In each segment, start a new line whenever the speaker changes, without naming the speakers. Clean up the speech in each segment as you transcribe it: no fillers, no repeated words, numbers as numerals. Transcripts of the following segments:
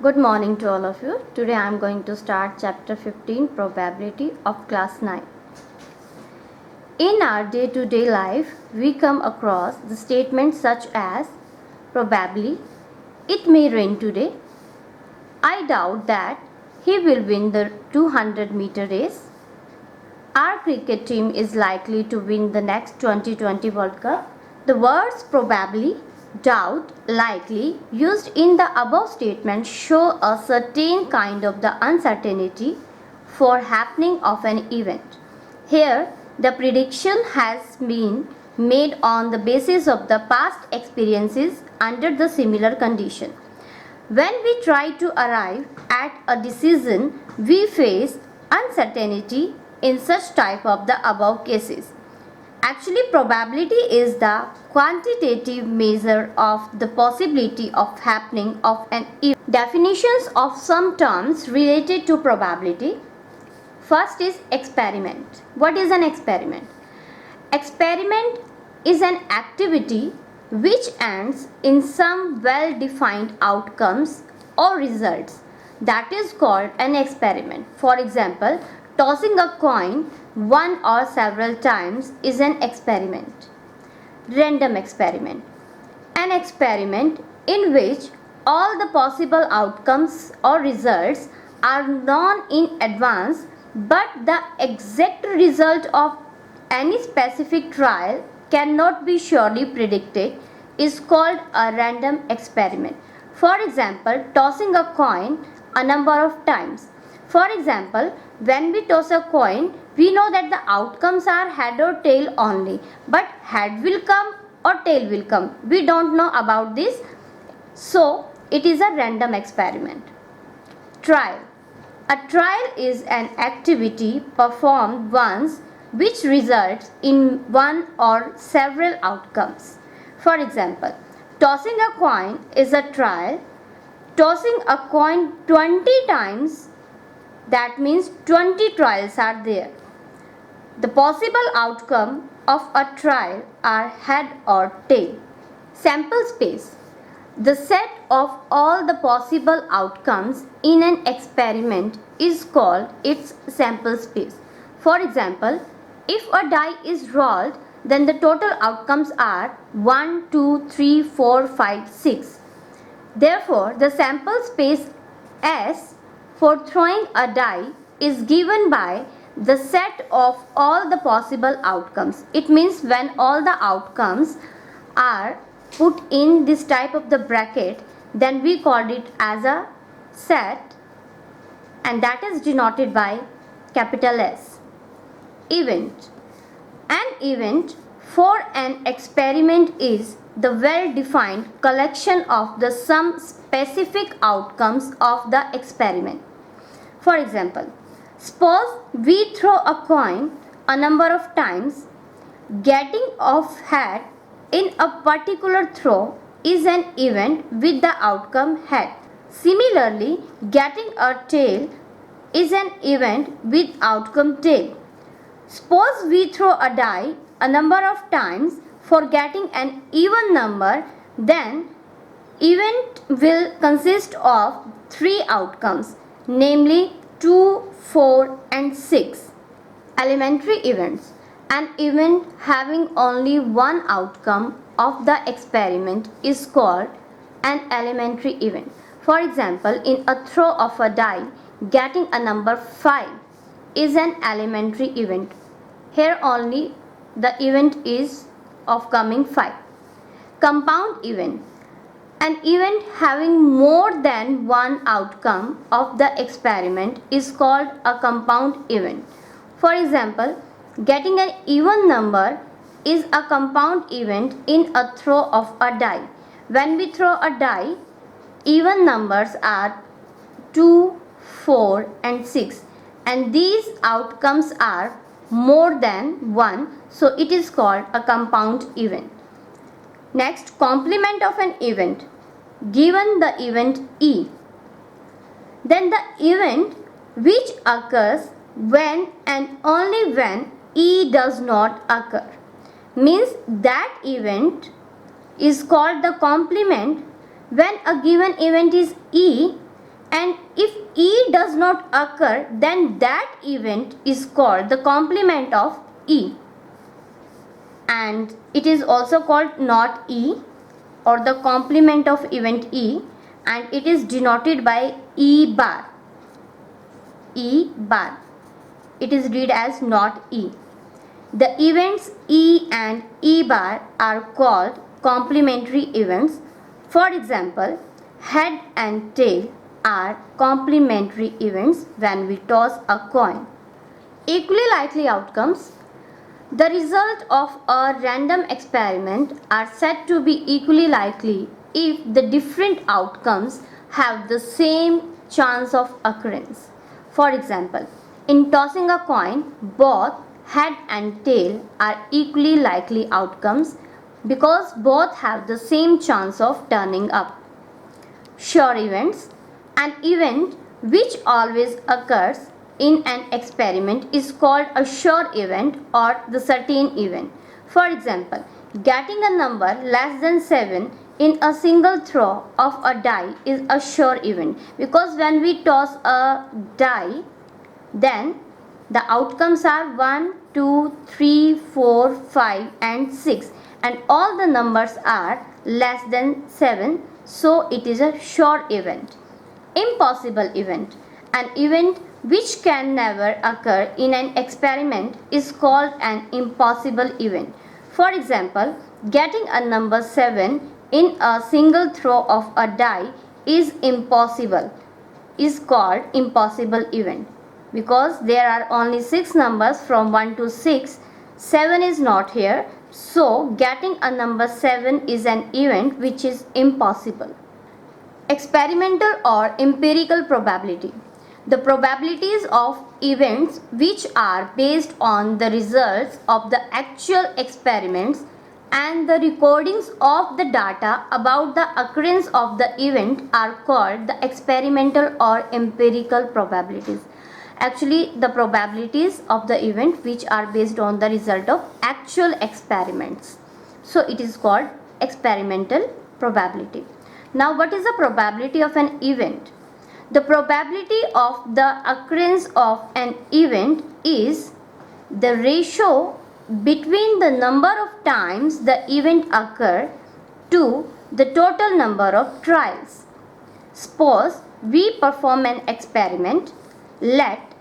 Good morning to all of you. Today I am going to start chapter 15, Probability of class 9. In our day-to-day life, we come across the statements such as probably it may rain today. I doubt that he will win the 200-meter race. Our cricket team is likely to win the next 2020 World Cup. The words probably, doubt, likely used in the above statement show a certain kind of the uncertainty for happening of an event. Here, the prediction has been made on the basis of the past experiences under the similar condition. When we try to arrive at a decision, we face uncertainty in such type of the above cases. Actually, probability is the quantitative measure of the possibility of happening of an event. Definitions of some terms related to probability. First is experiment. What is an experiment? Experiment is an activity which ends in some well-defined outcomes or results. That is called an experiment. For example, tossing a coin one or several times is an experiment. Random experiment. An experiment in which all the possible outcomes or results are known in advance, but the exact result of any specific trial cannot be surely predicted is called a random experiment. For example, tossing a coin a number of times. For example, when we toss a coin, we know that the outcomes are head or tail only, but head will come or tail will come. We don't know about this, so it is a random experiment. Trial. A trial is an activity performed once which results in one or several outcomes. For example, tossing a coin is a trial. Tossing a coin 20 times, that means 20 trials are there. The possible outcome of a trial are head or tail. Sample space. The set of all the possible outcomes in an experiment is called its sample space. For example, if a die is rolled, then the total outcomes are 1, 2, 3, 4, 5, 6. Therefore, the sample space S for throwing a die is given by the set of all the possible outcomes. It means when all the outcomes are put in this type of the bracket, then we called it as a set, and that is denoted by capital S. Event. An event for an experiment is the well-defined collection of the some specific outcomes of the experiment. For example, suppose we throw a coin a number of times. Getting off head in a particular throw is an event with the outcome head. Similarly, getting a tail is an event with outcome tail. Suppose we throw a die a number of times for getting an even number, then event will consist of three outcomes, namely 2, 4 and 6. Elementary events. An event having only one outcome of the experiment is called an elementary event. For example, in a throw of a die, getting a number 5 is an elementary event. Here only the event is of coming 5. Compound event. An event having more than one outcome of the experiment is called a compound event. For example, getting an even number is a compound event in a throw of a die. When we throw a die, even numbers are 2, 4 and 6, and these outcomes are more than 1, so it is called a compound event. Next, complement of an event. Given the event E, then the event which occurs when and only when E does not occur means that event is called the complement. When a given event is E, And if E does not occur, then that event is called the complement of E, and it is also called not E or the complement of event E, and it is denoted by E bar. E bar, it is read as not E. The events E and E bar are called complementary events. For example, head and tail are complementary events when we toss a coin. Equally likely outcomes. The result of a random experiment are said to be equally likely if the different outcomes have the same chance of occurrence. For example, in tossing a coin, both head and tail are equally likely outcomes because both have the same chance of turning up. Sure events. An event which always occurs in an experiment is called a sure event or the certain event. For example, getting a number less than 7 in a single throw of a die is a sure event because when we toss a die, then the outcomes are 1, 2, 3, 4, 5 and 6, and all the numbers are less than 7, so it is a sure event. Impossible event. An event which can never occur in an experiment is called an impossible event. For example, getting a number 7 in a single throw of a die is impossible, is called impossible event because there are only 6 numbers from 1 to 6. 7 is not here, so getting a number 7 is an event which is impossible. Experimental or empirical probability. The probabilities of events which are based on the results of the actual experiments and the recordings of the data about the occurrence of the event are called the experimental or empirical probabilities. Actually, the probabilities of the event which are based on the result of actual experiments. So it is called experimental probability. Now, what is the probability of an event? The probability of the occurrence of an event is the ratio between the number of times the event occurs to the total number of trials. Suppose we perform an experiment. Let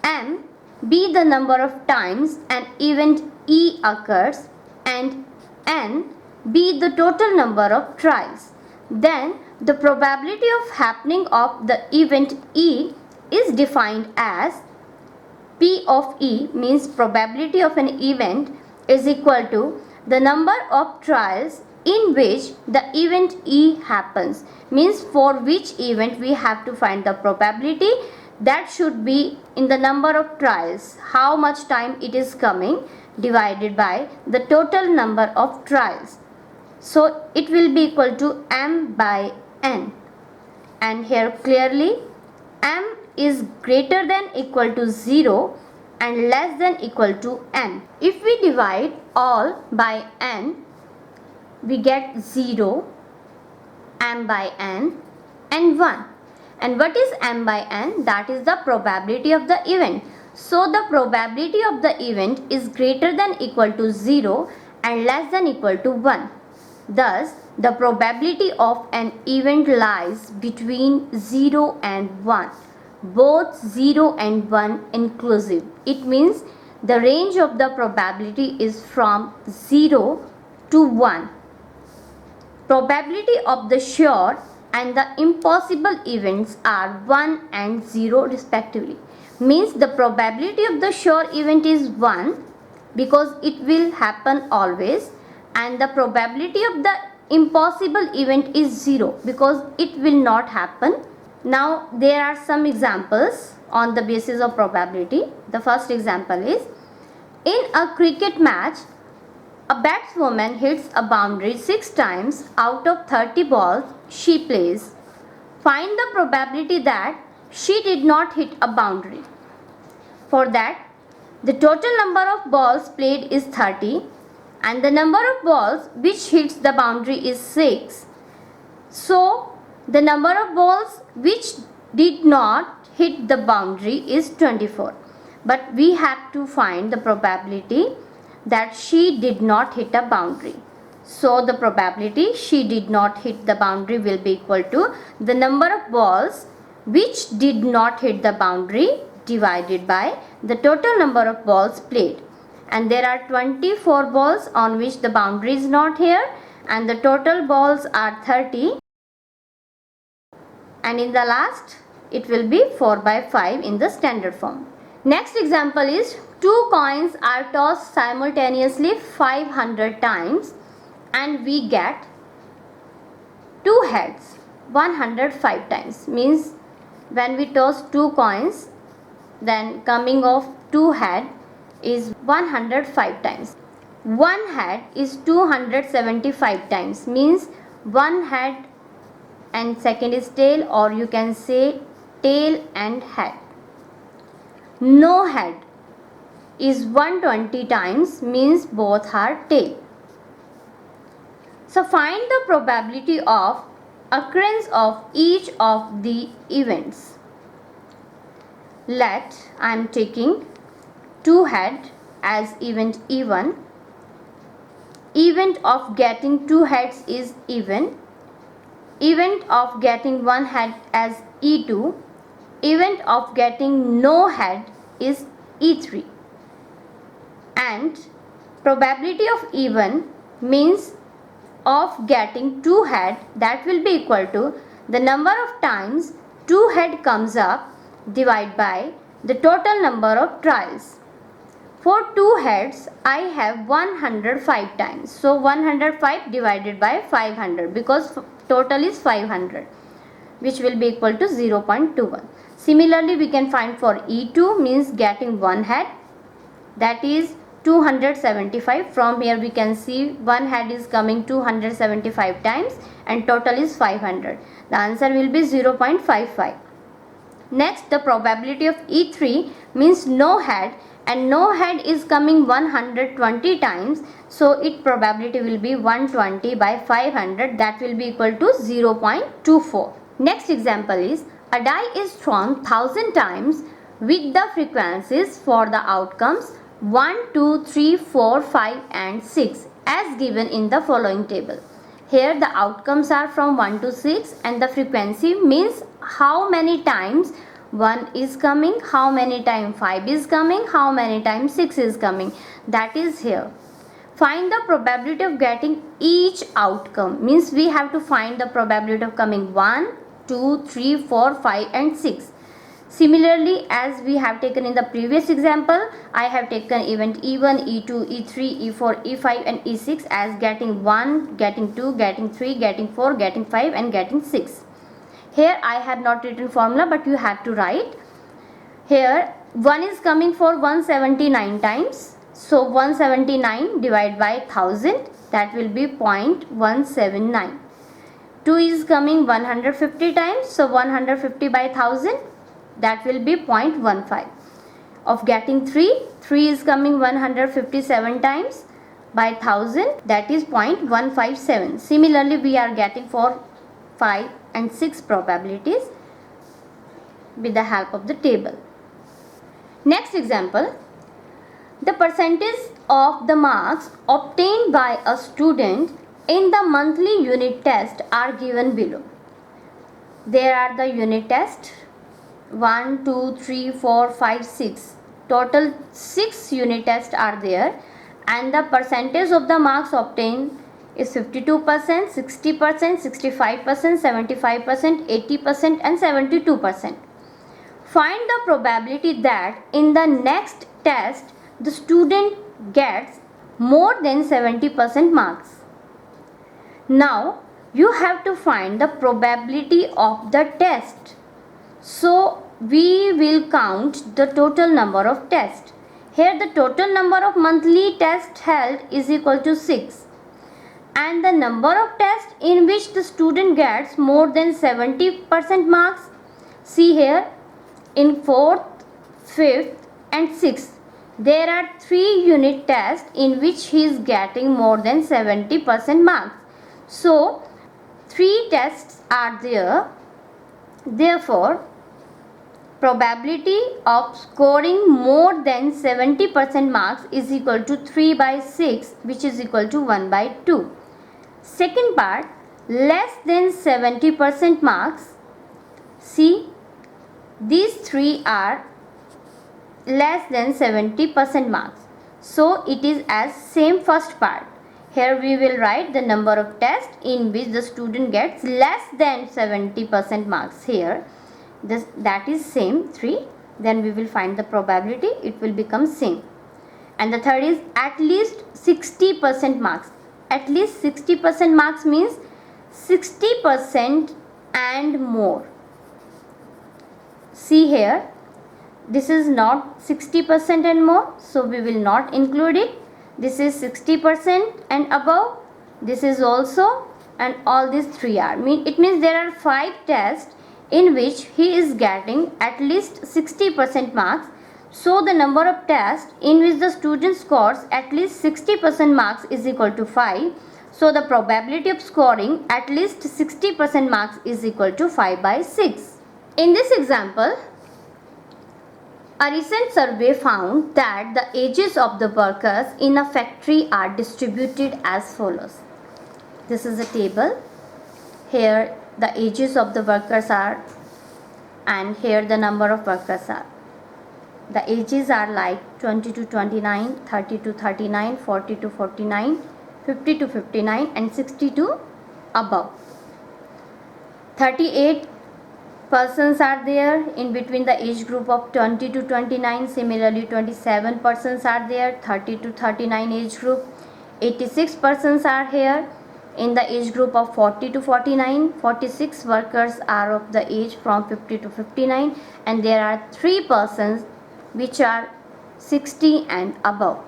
M be the number of times an event E occurs and N be the total number of trials. Then the probability of happening of the event E is defined as P of E, means probability of an event is equal to the number of trials in which the event E happens, means for which event we have to find the probability, that should be in the number of trials, how much time it is coming, divided by the total number of trials. So it will be equal to M by N, and here clearly M is greater than equal to 0 and less than equal to N. If we divide all by N, we get 0, M by N and 1. And what is M by N? That is the probability of the event. So the probability of the event is greater than equal to 0 and less than equal to 1. Thus, the probability of an event lies between 0 and 1, both 0 and 1 inclusive. It means the range of the probability is from 0 to 1. Probability of the sure and the impossible events are 1 and 0 respectively. Means the probability of the sure event is 1 because it will happen always, and the probability of the impossible event is 0 because it will not happen. Now there are some examples on the basis of probability. The first example is, in a cricket match, a batswoman hits a boundary 6 times out of 30 balls she plays. Find the probability that she did not hit a boundary. For that, the total number of balls played is 30 and the number of balls which hits the boundary is 6. So, the number of balls which did not hit the boundary is 24. But we have to find the probability that she did not hit a boundary. So the probability she did not hit the boundary will be equal to the number of balls which did not hit the boundary divided by the total number of balls played. And there are 24 balls on which the boundary is not here, and the total balls are 30. And in the last, it will be 4 by 5 in the standard form. Next example is 2 coins are tossed simultaneously 500 times and we get 2 heads 105 times. Means when we toss 2 coins, then coming of 2 head is 105 times. 1 head is 275 times. Means 1 head and second is tail, or you can say tail and head. No head is 120 times, means both are tail. So find the probability of occurrence of each of the events. Let I am taking 2 head as event E1. Event of getting 2 heads is even. Event of getting 1 head as E2. Event of getting no head is E3. And probability of even means of getting 2 head, that will be equal to the number of times 2 head comes up divided by the total number of trials. For 2 heads I have 105 times. So 105 divided by 500, because total is 500, which will be equal to 0.21. Similarly, we can find for E2 means getting 1 head, that is 275. From here we can see 1 head is coming 275 times and total is 500. The answer will be 0.55. Next, the probability of E3 means no head, and no head is coming 120 times, so its probability will be 120 by 500, that will be equal to 0.24. Next example is a die is thrown 1000 times with the frequencies for the outcomes 1, 2, 3, 4, 5 and 6 as given in the following table. Here the outcomes are from 1 to 6 and the frequency means how many times 1 is coming, how many times 5 is coming, how many times 6 is coming, that is here. Find the probability of getting each outcome, means we have to find the probability of coming 1, 2, 3, 4, 5 and 6. Similarly, as we have taken in the previous example, I have taken event E1, E2, E3, E4, E5 and E6 as getting 1, getting 2, getting 3, getting 4, getting 5 and getting 6. Here I have not written formula, but you have to write. Here 1 is coming for 179 times. So 179 divided by 1000, that will be 0.179. 2 is coming 150 times. So 150 by 1000, that will be 0.15. Of getting 3 is coming 157 times by 1000, that is 0.157. Similarly, we are getting for 5 and 6 probabilities with the help of the table. Next example, the percentage of the marks obtained by a student in the monthly unit test are given below. There are the unit tests 1, 2, 3, 4, 5, 6. Total 6 unit tests are there, and the percentage of the marks obtained is 52%, 60%, 65%, 75%, 80% and 72%. Find the probability that in the next test the student gets more than 70% marks. Now you have to find the probability of the test. So we will count the total number of tests. Here the total number of monthly tests held is equal to 6. And the number of tests in which the student gets more than 70% marks. See here, in 4th, 5th and 6th, there are 3 unit tests in which he is getting more than 70% marks. So 3 tests are there. Therefore, probability of scoring more than 70% marks is equal to 3 by 6, which is equal to 1 by 2. Second part, less than 70% marks. See, these three are less than 70% marks. So it is as same first part. Here we will write the number of tests in which the student gets less than 70% marks. Here that is same 3. Then we will find the probability, it will become same. And the third is at least 60% marks. At least 60% marks means 60% and more. See here, this is not 60% and more, so we will not include it. This is 60% and above, this is also, and all these three are. It means there are 5 tests in which he is getting at least 60% marks. So the number of tests in which the student scores at least 60% marks is equal to 5. So the probability of scoring at least 60% marks is equal to 5 by 6. In this example, a recent survey found that the ages of the workers in a factory are distributed as follows. This is a table. Here the ages of the workers are, and here the number of workers are. The ages are like 20 to 29, 30 to 39, 40 to 49, 50 to 59 and 60 to above. 38 persons are there in between the age group of 20 to 29. Similarly, 27 persons are there 30 to 39 age group. 86 persons are here in the age group of 40 to 49. 46 workers are of the age from 50 to 59, and there are 3 persons which are 60 and above.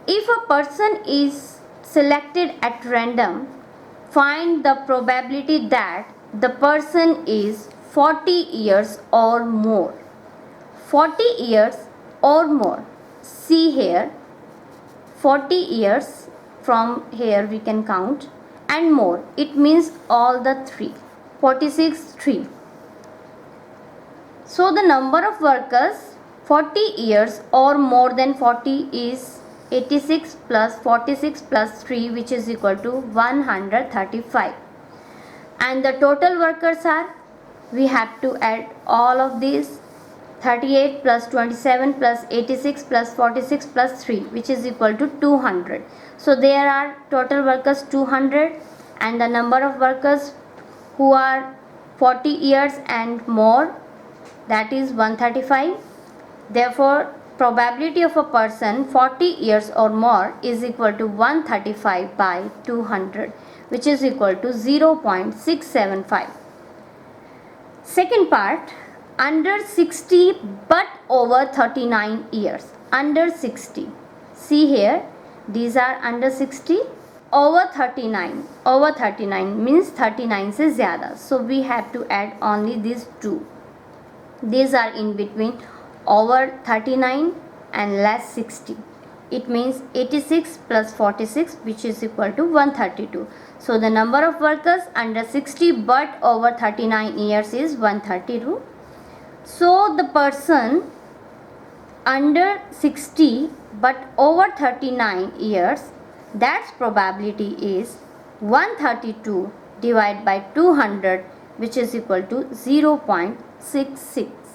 If a person is selected at random, find the probability that the person is 40 years or more. 40 years or more. See here, 40 years, from here we can count, and more, it means all the 3. 46, 3. So the number of workers 40 years or more than 40 is 86 plus 46 plus 3, which is equal to 135. And the total workers are, we have to add all of these, 38 plus 27 plus 86 plus 46 plus 3, which is equal to 200. So there are total workers 200, and the number of workers who are 40 years and more, that is 135. Therefore, probability of a person 40 years or more is equal to 135 by 200, which is equal to 0.675. Second part, under 60 but over 39 years. Under 60. See here, these are under 60. Over 39. Over 39 means 39 se zyada. So we have to add only these 2. These are in between over 39 and less 60. It means 86 plus 46, which is equal to 132. So the number of workers under 60 but over 39 years is 132. So the person under 60 but over 39 years, that's probability is 132 divided by 200, which is equal to 0.66.